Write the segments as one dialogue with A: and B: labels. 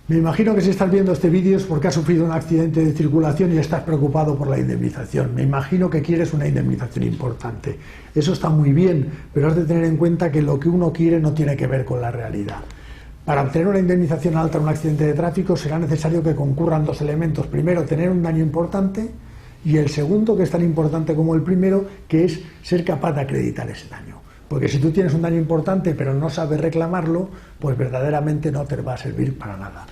A: Me imagino que si estás viendo este vídeo es porque has sufrido un accidente de circulación y estás preocupado por la indemnización. Me imagino que quieres una indemnización importante. Eso está muy bien, pero has de tener en cuenta que lo que uno quiere no tiene que ver con la realidad. Para obtener una indemnización alta en un accidente de tráfico será necesario que concurran dos elementos. Primero, tener un daño importante, y el segundo, que es tan importante como el primero, que es ser capaz de acreditar ese daño. Porque si tú tienes un daño importante pero no sabes reclamarlo, pues verdaderamente no te va a servir para nada.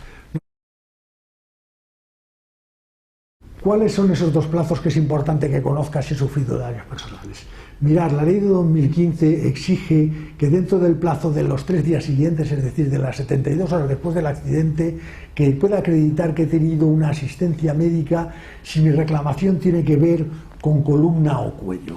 A: ¿Cuáles son esos dos plazos que es importante que conozcas si has sufrido daños personales? Mirad, la ley de 2015 exige que dentro del plazo de los 3 días siguientes, es decir, de las 72 horas después del accidente, que pueda acreditar que he tenido una asistencia médica si mi reclamación tiene que ver con columna o cuello.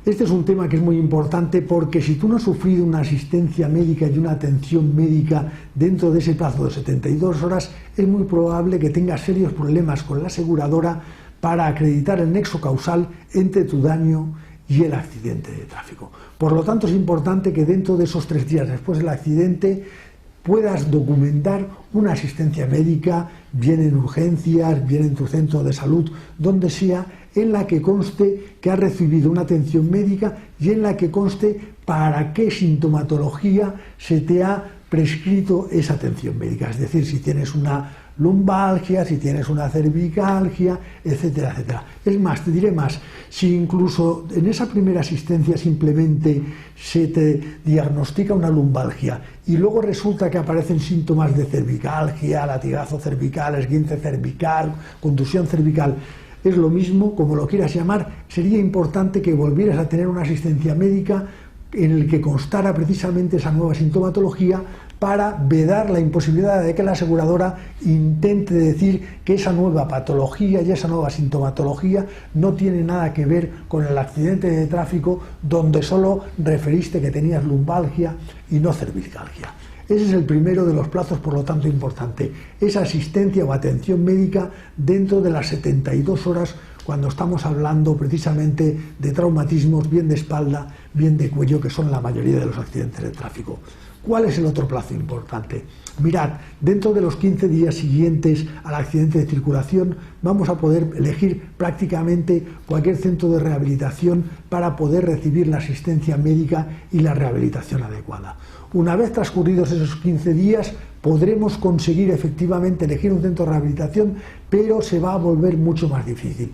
A: Este es un tema que es muy importante porque si tú no has sufrido una asistencia médica y una atención médica dentro de ese plazo de 72 horas, es muy probable que tengas serios problemas con la aseguradora para acreditar el nexo causal entre tu daño y el accidente de tráfico. Por lo tanto, es importante que dentro de esos 3 días después del accidente puedas documentar una asistencia médica, bien en urgencias, bien en tu centro de salud, donde sea, en la que conste que has recibido una atención médica y en la que conste para qué sintomatología se te ha prescrito esa atención médica. Es decir, si tienes una lumbalgia, si tienes una cervicalgia, etcétera, etcétera. Es más, te diré más, si incluso en esa primera asistencia simplemente se te diagnostica una lumbalgia y luego resulta que aparecen síntomas de cervicalgia, latigazo cervical, esguince cervical, contusión cervical, es lo mismo, como lo quieras llamar, sería importante que volvieras a tener una asistencia médica en el que constara precisamente esa nueva sintomatología para vedar la imposibilidad de que la aseguradora intente decir que esa nueva patología y esa nueva sintomatología no tiene nada que ver con el accidente de tráfico donde solo referiste que tenías lumbalgia y no cervicalgia. Ese es el primero de los plazos, por lo tanto, importante. Esa asistencia o atención médica dentro de las 72 horas cuando estamos hablando precisamente de traumatismos, bien de espalda, bien de cuello, que son la mayoría de los accidentes de tráfico. ¿Cuál es el otro plazo importante? Mirad, dentro de los 15 días siguientes al accidente de circulación vamos a poder elegir prácticamente cualquier centro de rehabilitación para poder recibir la asistencia médica y la rehabilitación adecuada. Una vez transcurridos esos 15 días podremos conseguir efectivamente elegir un centro de rehabilitación, pero se va a volver mucho más difícil.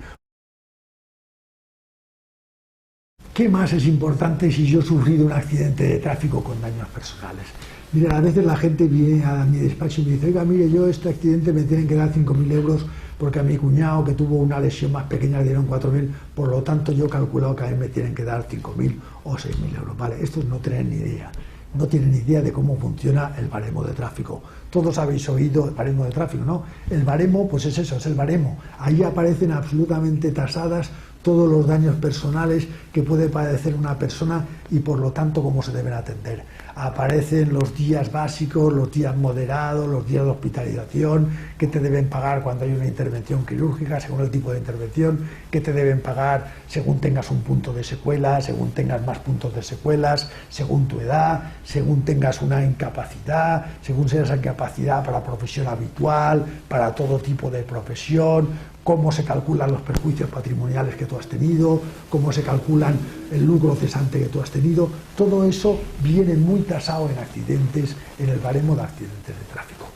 A: ¿Qué más es importante si yo he sufrido un accidente de tráfico con daños personales? Mira, a veces la gente viene a mi despacho y me dice, oiga, mire, yo este accidente me tienen que dar 5.000 euros porque a mi cuñado que tuvo una lesión más pequeña le dieron 4.000, por lo tanto yo he calculado que a mí me tienen que dar 5.000 o 6.000 euros. Vale, estos no tienen ni idea. No tienen ni idea de cómo funciona el baremo de tráfico. Todos habéis oído el baremo de tráfico, ¿no? El baremo, pues es eso, es el baremo. Ahí aparecen absolutamente tasadas todos los daños personales que puede padecer una persona y por lo tanto cómo se deben atender. Aparecen los días básicos, los días moderados, los días de hospitalización, qué te deben pagar cuando hay una intervención quirúrgica, según el tipo de intervención, qué te deben pagar según tengas un punto de secuela, según tengas más puntos de secuelas, según tu edad, según tengas una incapacidad, según sea esa incapacidad para profesión habitual, para todo tipo de profesión, cómo se calculan los perjuicios patrimoniales que tú has tenido, cómo se calculan el lucro cesante que tú has tenido. Todo eso viene muy tasado en accidentes, en el baremo de accidentes de tráfico.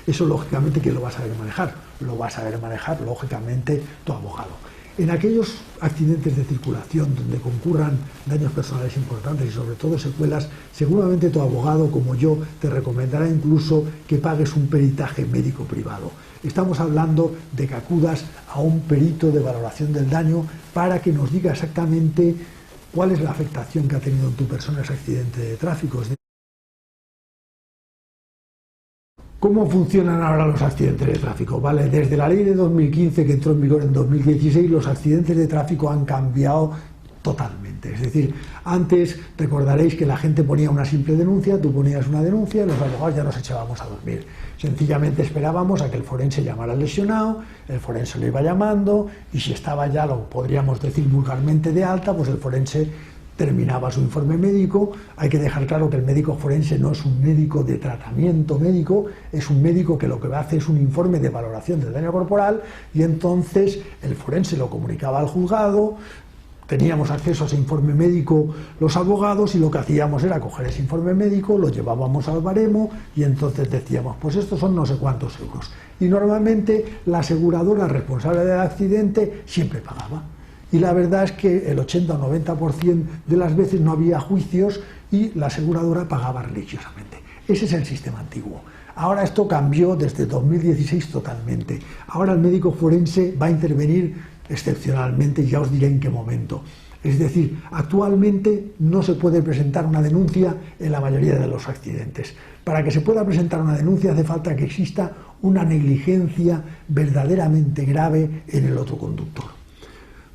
A: Eso, lógicamente, ¿quién lo va a saber manejar? Lo va a saber manejar, lógicamente, tu abogado. En aquellos accidentes de circulación donde concurran daños personales importantes y sobre todo secuelas, seguramente tu abogado, como yo, te recomendará incluso que pagues un peritaje médico privado. Estamos hablando de que acudas a un perito de valoración del daño para que nos diga exactamente cuál es la afectación que ha tenido en tu persona ese accidente de tráfico. ¿Cómo funcionan ahora los accidentes de tráfico? Vale, desde la ley de 2015 que entró en vigor en 2016, los accidentes de tráfico han cambiado totalmente. Es decir, antes recordaréis que la gente ponía una simple denuncia, tú ponías una denuncia y los abogados ya nos echábamos a dormir. Sencillamente esperábamos a que el forense llamara al lesionado, el forense lo iba llamando y si estaba ya, lo podríamos decir vulgarmente, de alta, pues el forense terminaba su informe médico. Hay que dejar claro que el médico forense no es un médico de tratamiento médico, es un médico que lo que hace es un informe de valoración del daño corporal, y entonces el forense lo comunicaba al juzgado. Teníamos acceso a ese informe médico los abogados, y lo que hacíamos era coger ese informe médico, lo llevábamos al baremo y entonces decíamos, pues estos son no sé cuántos euros. Y normalmente la aseguradora responsable del accidente siempre pagaba. Y la verdad es que el 80 o 90% de las veces no había juicios y la aseguradora pagaba religiosamente. Ese es el sistema antiguo. Ahora esto cambió desde 2016 totalmente. Ahora el médico forense va a intervenir excepcionalmente, ya os diré en qué momento. Es decir, actualmente no se puede presentar una denuncia en la mayoría de los accidentes. Para que se pueda presentar una denuncia hace falta que exista una negligencia verdaderamente grave en el otro conductor.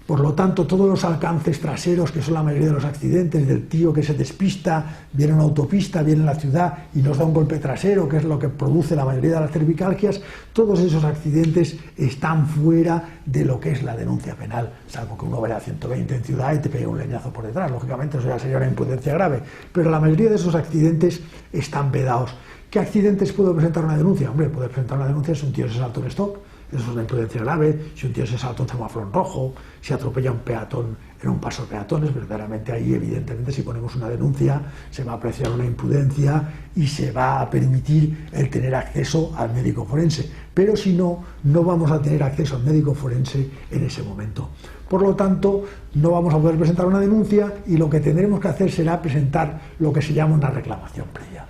A: Por lo tanto, todos los alcances traseros, que son la mayoría de los accidentes, del tío que se despista, viene a una autopista, viene a la ciudad y nos da un golpe trasero, que es lo que produce la mayoría de las cervicalgias, todos esos accidentes están fuera de lo que es la denuncia penal, salvo que uno vaya a 120 en ciudad y te pegue un leñazo por detrás. Lógicamente eso ya sería una imprudencia grave, pero la mayoría de esos accidentes están vedados. ¿Qué accidentes puedo presentar una denuncia? Hombre, puedes presentar una denuncia si un tío se salta un stop. Eso es una imprudencia grave. Si un tío se salta un semáforo en rojo, si atropella a un peatón en un paso de peatones, verdaderamente ahí, evidentemente, si ponemos una denuncia, se va a apreciar una imprudencia y se va a permitir el tener acceso al médico forense. Pero si no, no vamos a tener acceso al médico forense en ese momento. Por lo tanto, no vamos a poder presentar una denuncia y lo que tendremos que hacer será presentar lo que se llama una reclamación previa.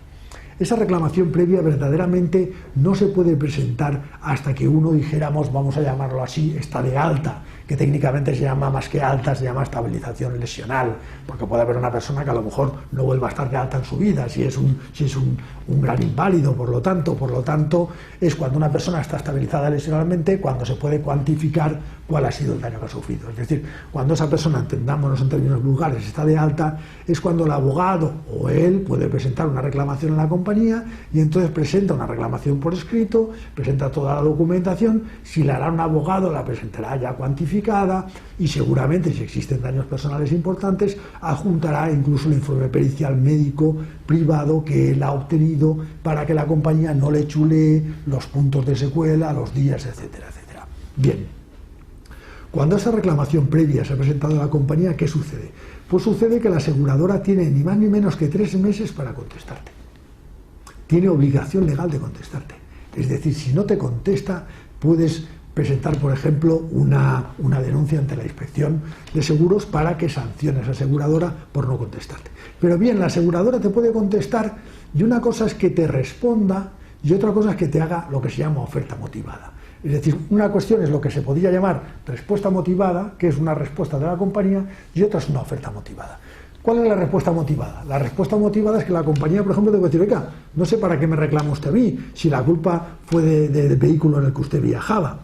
A: Esa reclamación previa verdaderamente no se puede presentar hasta que uno, dijéramos, vamos a llamarlo así, está de alta, que técnicamente se llama, más que alta, se llama estabilización lesional, porque puede haber una persona que a lo mejor no vuelva a estar de alta en su vida, si es un gran inválido. Por lo tanto, es cuando una persona está estabilizada lesionalmente, cuando se puede cuantificar cuál ha sido el daño que ha sufrido. Es decir, cuando esa persona, entendámonos en términos vulgares, está de alta, es cuando el abogado o él puede presentar una reclamación en la compañía, y entonces presenta una reclamación por escrito, presenta toda la documentación. Si la hará un abogado, la presentará ya cuantificada, y seguramente, si existen daños personales importantes, adjuntará incluso el informe pericial médico privado que él ha obtenido para que la compañía no le chulee los puntos de secuela, los días, etcétera, etcétera. Bien. Cuando esa reclamación previa se ha presentado a la compañía, ¿qué sucede? Pues sucede que la aseguradora tiene ni más ni menos que 3 meses para contestarte. Tiene obligación legal de contestarte. Es decir, si no te contesta, puedes presentar, por ejemplo, una denuncia ante la Inspección de Seguros para que sancione a esa aseguradora por no contestarte. Pero bien, la aseguradora te puede contestar, y una cosa es que te responda y otra cosa es que te haga lo que se llama oferta motivada. Es decir, una cuestión es lo que se podría llamar respuesta motivada, que es una respuesta de la compañía, y otra es una oferta motivada. ¿Cuál es la respuesta motivada? La respuesta motivada es que la compañía, por ejemplo, te puede decir, oiga, no sé para qué me reclama usted a mí, si la culpa fue del vehículo en el que usted viajaba.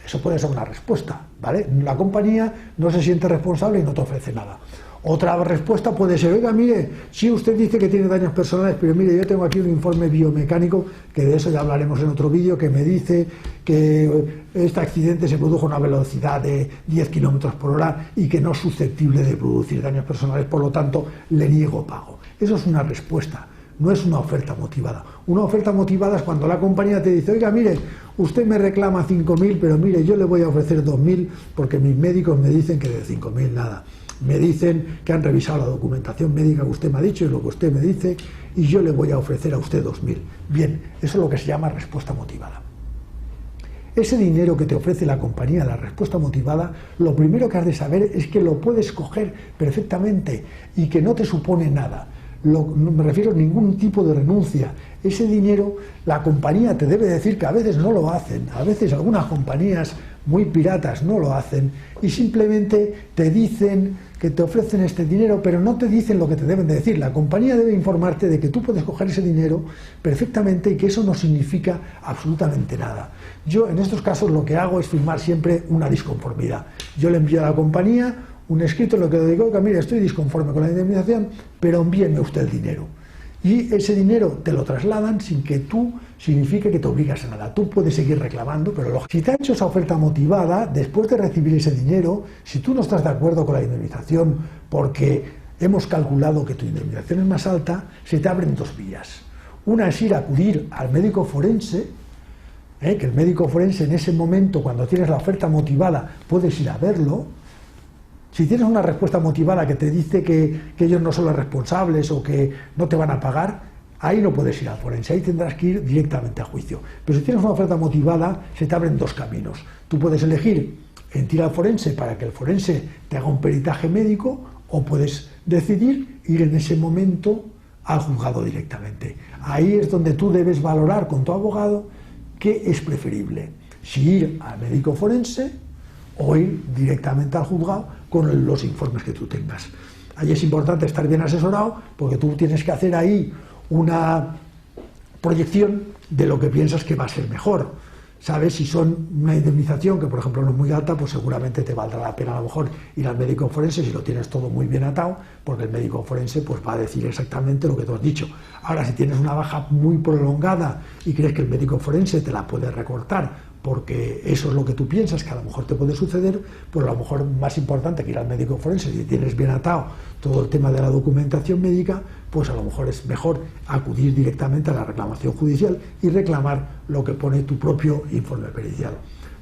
A: Eso puede ser una respuesta, ¿vale? La compañía no se siente responsable y no te ofrece nada. Otra respuesta puede ser, oiga, mire, sí, usted dice que tiene daños personales, pero mire, yo tengo aquí un informe biomecánico, que de eso ya hablaremos en otro vídeo, que me dice que este accidente se produjo a una velocidad de 10 km por hora y que no es susceptible de producir daños personales, por lo tanto, le niego pago. Eso es una respuesta, no es una oferta motivada. Una oferta motivada es cuando la compañía te dice, oiga, mire, usted me reclama 5.000, pero mire, yo le voy a ofrecer 2.000 porque mis médicos me dicen que de 5.000 nada. Me dicen que han revisado la documentación médica que usted me ha dicho y lo que usted me dice, y yo le voy a ofrecer a usted 2.000. Bien, eso es lo que se llama respuesta motivada. Ese dinero que te ofrece la compañía, la respuesta motivada, lo primero que has de saber es que lo puedes coger perfectamente y que no te supone nada. No me refiero a ningún tipo de renuncia. Ese dinero, la compañía te debe decir que a veces no lo hacen, a veces algunas compañías muy piratas no lo hacen y simplemente te dicen que te ofrecen este dinero, pero no te dicen lo que te deben de decir. La compañía debe informarte de que tú puedes coger ese dinero perfectamente y que eso no significa absolutamente nada. Yo en estos casos lo que hago es firmar siempre una disconformidad. Yo le envío a la compañía un escrito en lo que le digo, que mire, estoy disconforme con la indemnización, pero envíeme usted el dinero. Y ese dinero te lo trasladan sin que tú signifique que te obligas a nada. Tú puedes seguir reclamando, pero si te ha hecho esa oferta motivada, después de recibir ese dinero, si tú no estás de acuerdo con la indemnización porque hemos calculado que tu indemnización es más alta, se te abren dos vías. Una es acudir al médico forense, que el médico forense en ese momento, cuando tienes la oferta motivada, puedes ir a verlo. Si tienes una respuesta motivada que te dice que ellos no son los responsables o que no te van a pagar, ahí no puedes ir al forense, ahí tendrás que ir directamente a juicio. Pero si tienes una oferta motivada, se te abren dos caminos. Tú puedes elegir ir al forense para que el forense te haga un peritaje médico, o puedes decidir ir en ese momento al juzgado directamente. Ahí es donde tú debes valorar con tu abogado qué es preferible, si ir al médico forense o ir directamente al juzgado con los informes que tú tengas. Ahí es importante estar bien asesorado, porque tú tienes que hacer ahí una proyección de lo que piensas que va a ser mejor. ¿Sabes? Si son una indemnización que, por ejemplo, no es muy alta, pues seguramente te valdrá la pena a lo mejor ir al médico forense si lo tienes todo muy bien atado, porque el médico forense pues va a decir exactamente lo que tú has dicho. Ahora, si tienes una baja muy prolongada y crees que el médico forense te la puede recortar, porque eso es lo que tú piensas que a lo mejor te puede suceder, pues a lo mejor más importante que ir al médico forense, si tienes bien atado todo el tema de la documentación médica, pues a lo mejor es mejor acudir directamente a la reclamación judicial y reclamar lo que pone tu propio informe pericial.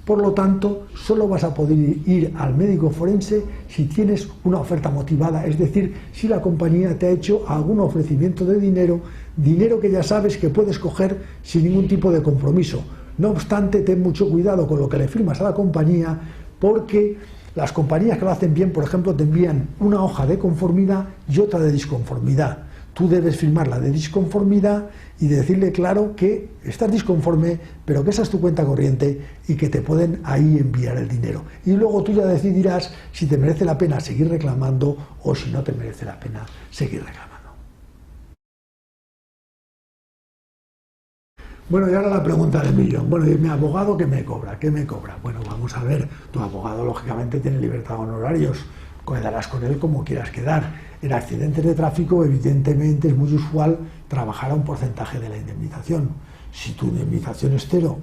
A: Por lo tanto, solo vas a poder ir al médico forense si tienes una oferta motivada, es decir, si la compañía te ha hecho algún ofrecimiento de dinero que ya sabes que puedes coger sin ningún tipo de compromiso. No obstante, ten mucho cuidado con lo que le firmas a la compañía, porque las compañías que lo hacen bien, por ejemplo, te envían una hoja de conformidad y otra de disconformidad. Tú debes firmar la de disconformidad y decirle claro que estás disconforme, pero que esa es tu cuenta corriente y que te pueden ahí enviar el dinero. Y luego tú ya decidirás si te merece la pena seguir reclamando o si no te merece la pena seguir reclamando. Bueno, y ahora la pregunta del millón. Bueno, ¿y mi abogado qué me cobra? ¿Qué me cobra? Bueno, vamos a ver. Tu abogado, lógicamente, tiene libertad de honorarios. Quedarás con él como quieras quedar. En accidentes de tráfico, evidentemente, es muy usual trabajar a un porcentaje de la indemnización. Si tu indemnización es 0,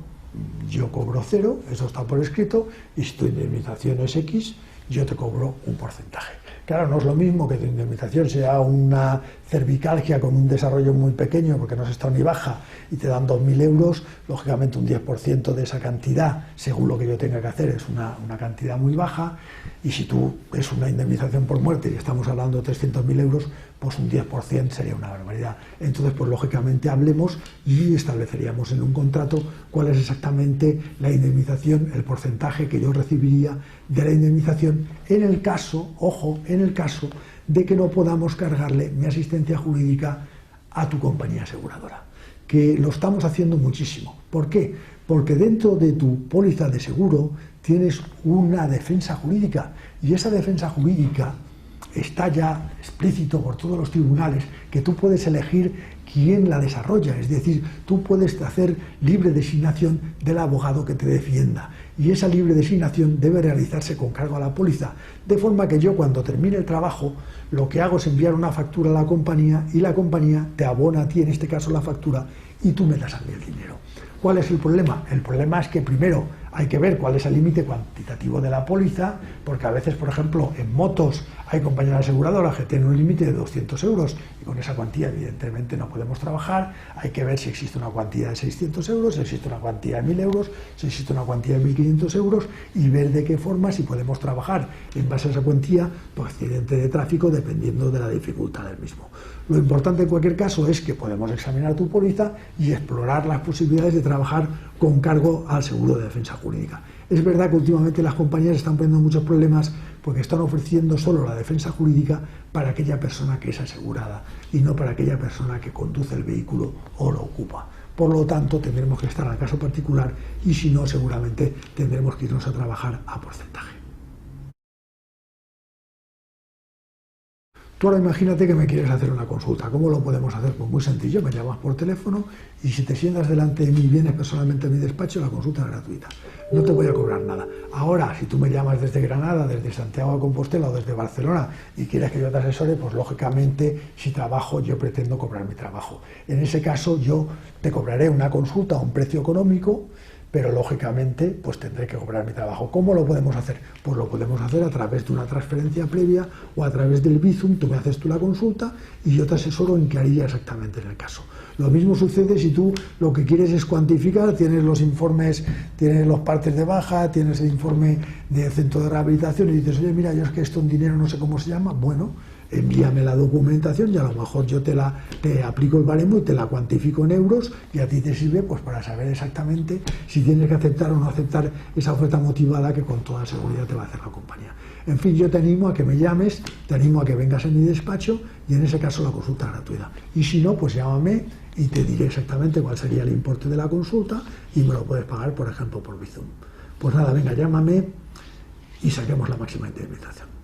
A: yo cobro 0, eso está por escrito, y si tu indemnización es X, yo te cobro un porcentaje. Claro, no es lo mismo que tu indemnización sea una cervicalgia con un desarrollo muy pequeño, porque no has estado ni baja, y te dan 2.000 euros, lógicamente un 10% de esa cantidad, según lo que yo tenga que hacer, es una cantidad muy baja, y si tú es una indemnización por muerte y estamos hablando de 300.000 euros, pues un 10% sería una barbaridad. Entonces, pues lógicamente hablemos y estableceríamos en un contrato cuál es exactamente la indemnización, el porcentaje que yo recibiría de la indemnización en el caso, ojo, en el caso de que no podamos cargarle mi asistencia jurídica a tu compañía aseguradora, que lo estamos haciendo muchísimo. ¿Por qué? Porque dentro de tu póliza de seguro tienes una defensa jurídica, y esa defensa jurídica está ya explícito por todos los tribunales, que tú puedes elegir quién la desarrolla, es decir, tú puedes hacer libre designación del abogado que te defienda, y esa libre designación debe realizarse con cargo a la póliza, de forma que yo, cuando termine el trabajo, lo que hago es enviar una factura a la compañía, y la compañía te abona a ti, en este caso, la factura, y tú me das a mí el dinero. ¿Cuál es el problema? El problema es que primero hay que ver cuál es el límite cuantitativo de la póliza, porque a veces, por ejemplo, en motos hay compañías aseguradoras que tienen un límite de 200 euros y con esa cuantía evidentemente no podemos trabajar. Hay que ver si existe una cuantía de 600 euros, si existe una cuantía de 1.000 euros, si existe una cuantía de 1.500 euros, y ver de qué forma, si podemos trabajar en base a esa cuantía por accidente de tráfico, dependiendo de la dificultad del mismo. Lo importante en cualquier caso es que podemos examinar tu póliza y explorar las posibilidades de trabajar con cargo al seguro de defensa jurídica. Es verdad que últimamente las compañías están poniendo muchos problemas porque están ofreciendo solo la defensa jurídica para aquella persona que es asegurada y no para aquella persona que conduce el vehículo o lo ocupa. Por lo tanto, tendremos que estar al caso particular, y si no, seguramente tendremos que irnos a trabajar a porcentaje. Tú ahora imagínate que me quieres hacer una consulta. ¿Cómo lo podemos hacer? Pues muy sencillo, me llamas por teléfono y si te sientas delante de mí y vienes personalmente a mi despacho, la consulta es gratuita. No te voy a cobrar nada. Ahora, si tú me llamas desde Granada, desde Santiago de Compostela o desde Barcelona y quieres que yo te asesore, pues lógicamente, si trabajo, yo pretendo cobrar mi trabajo. En ese caso, yo te cobraré una consulta a un precio económico, pero lógicamente pues tendré que cobrar mi trabajo. ¿Cómo lo podemos hacer? Pues lo podemos hacer a través de una transferencia previa o a través del Bizum. Tú me haces tú la consulta y yo te asesoro en qué haría exactamente en el caso. Lo mismo sucede si tú lo que quieres es cuantificar, tienes los informes, tienes los partes de baja, tienes el informe de centro de rehabilitación y dices, oye, mira, yo es que esto en dinero no sé cómo se llama. Bueno, envíame la documentación y a lo mejor yo te aplico el baremo y te la cuantifico en euros y a ti te sirve pues para saber exactamente si tienes que aceptar o no aceptar esa oferta motivada que con toda seguridad te va a hacer la compañía. En fin, yo te animo a que me llames, te animo a que vengas a mi despacho y en ese caso la consulta gratuita. Y si no, pues llámame y te diré exactamente cuál sería el importe de la consulta y me lo puedes pagar, por ejemplo, por Bizum. Pues nada, venga, llámame y saquemos la máxima indemnización.